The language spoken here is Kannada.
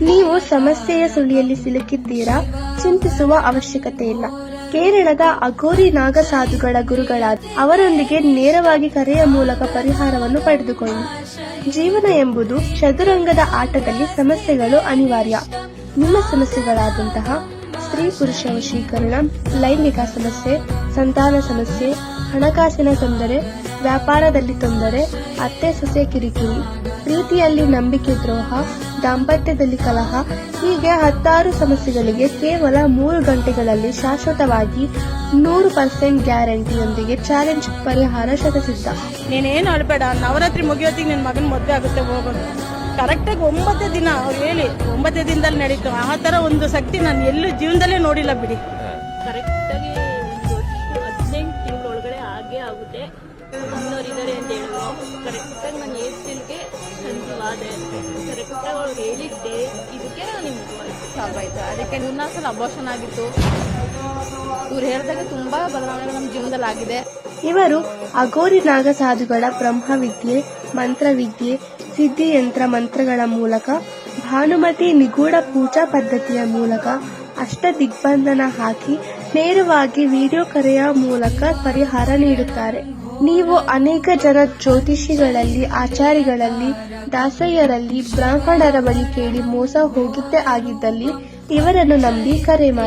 ನೀವು ಸಮಸ್ಯೆಯ ಸುಳಿಯಲ್ಲಿ ಸಿಲುಕಿದ್ದೀರಾ? ಚಿಂತಿಸುವ ಅವಶ್ಯಕತೆ ಇಲ್ಲ. ಕೇರಳದ ಅಘೋರಿ ನಾಗಸಾಧುಗಳ ಗುರುಗಳಾದ ಅವರೊಂದಿಗೆ ನೇರವಾಗಿ ಕರೆಯ ಮೂಲಕ ಪರಿಹಾರವನ್ನು ಪಡೆದುಕೊಳ್ಳಿ. ಜೀವನ ಎಂಬುದು ಚದುರಂಗದ ಆಟದಲ್ಲಿ ಸಮಸ್ಯೆಗಳು ಅನಿವಾರ್ಯ. ನಿಮ್ಮ ಸಮಸ್ಯೆಗಳಾದಂತಹ ಸ್ತ್ರೀ ಪುರುಷ ವಶೀಕರಣ, ಲೈಂಗಿಕ ಸಮಸ್ಯೆ, ಸಂತಾನ ಸಮಸ್ಯೆ, ಹಣಕಾಸಿನ ತೊಂದರೆ, ವ್ಯಾಪಾರದಲ್ಲಿ ತೊಂದರೆ, ಅತ್ತೆ ಸೊಸೆ ಕಿರಿಕಿರಿ, ಪ್ರೀತಿಯಲ್ಲಿ ನಂಬಿಕೆ ದ್ರೋಹ, ದಾಂಪತ್ಯದಲ್ಲಿ ಕಲಹ, ಹೀಗೆ 10 ಸಮಸ್ಯೆಗಳಿಗೆ ಕೇವಲ 3 ಗಂಟೆಗಳಲ್ಲಿ ಶಾಶ್ವತವಾಗಿ 100% ಗ್ಯಾರಂಟಿಯೊಂದಿಗೆ ಚಾಲೆಂಜ್ ಪರಿಹಾರ ಶತಸಿದ್ಧ. ನೀನೇನು ಅಳ್ಬೇಡ, ನವರಾತ್ರಿ ಮುಗಿಯೋತ್ತಿಗೆ ನಿನ್ನ ಮಗನ ಮದುವೆ ಆಗುತ್ತೆ, ಹೋಗೋಣ. ಕರೆಕ್ಟಾಗಿ 9 ದಿನ ಅವ್ರು ಹೇಳಿ 9 ದಿನದಲ್ಲಿ ನಡೀತು. ಆ ಥರ ಒಂದು ಶಕ್ತಿ ನಾನು ಎಲ್ಲೂ ಜೀವನದಲ್ಲೇ ನೋಡಿಲ್ಲ ಬಿಡಿ. ಕರೆಕ್ಟಾಗಿ 18 ತಿಂಗಳೊಳಗಡೆ ಆಗೇ ಆಗುತ್ತೆ. ಇನ್ನೋರಿದ್ದಾರೆ ಅಂತ ಹೇಳಿದ್ರು. ಕರೆಕ್ಟಾಗಿ ನಾನು ಏಪ್ರಿಲ್ಗೆ ಕನ್ಸೀವ್ ಆದೆ. ಕರೆಕ್ಟಾಗಿ ಅವ್ರು ಹೇಳಿದ್ದೆ ಇದಕ್ಕೆ ನಿಮ್ಗೆ ಸಾಕಾಯ್ತು. ಅದಕ್ಕೆ 4 ಸಲ ಅಬೋಷನ್ ಆಗಿತ್ತು. ಇವ್ರು ಹೇಳಿದಾಗ ತುಂಬಾ ಬದಲಾವಣೆ ನಮ್ಮ ಜೀವನದಲ್ಲಿ ಆಗಿದೆ. ಇವರು ಅಘೋರಿ ನಾಗಸಾಧುಗಳ ಬ್ರಹ್ಮವಿದ್ಯೆ, ಮಂತ್ರವಿದ್ಯೆ, ಸಿದ್ಧಿಯಂತ್ರ ಮಂತ್ರಗಳ ಮೂಲಕ, ಭಾನುಮತಿ ನಿಗೂಢ ಪೂಜಾ ಪದ್ಧತಿಯ ಮೂಲಕ ಅಷ್ಟ ದಿಗ್ಬಂಧನ ಹಾಕಿ ನೇರವಾಗಿ ವಿಡಿಯೋ ಕರೆಯ ಮೂಲಕ ಪರಿಹಾರ ನೀಡುತ್ತಾರೆ. ನೀವು ಅನೇಕ ಜನ ಜ್ಯೋತಿಷಿಗಳಲ್ಲಿ, ಆಚಾರಿಗಳಲ್ಲಿ, ದಾಸಯ್ಯರಲ್ಲಿ, ಬ್ರಾಹ್ಮಣರ ಬಳಿ ಕೇಳಿ ಮೋಸ ಹೋಗಿದ್ದೇ ಆಗಿದ್ದಲ್ಲಿ ಇವರನ್ನು ನಂಬಿ ಕರೆ ಮಾಡಿ.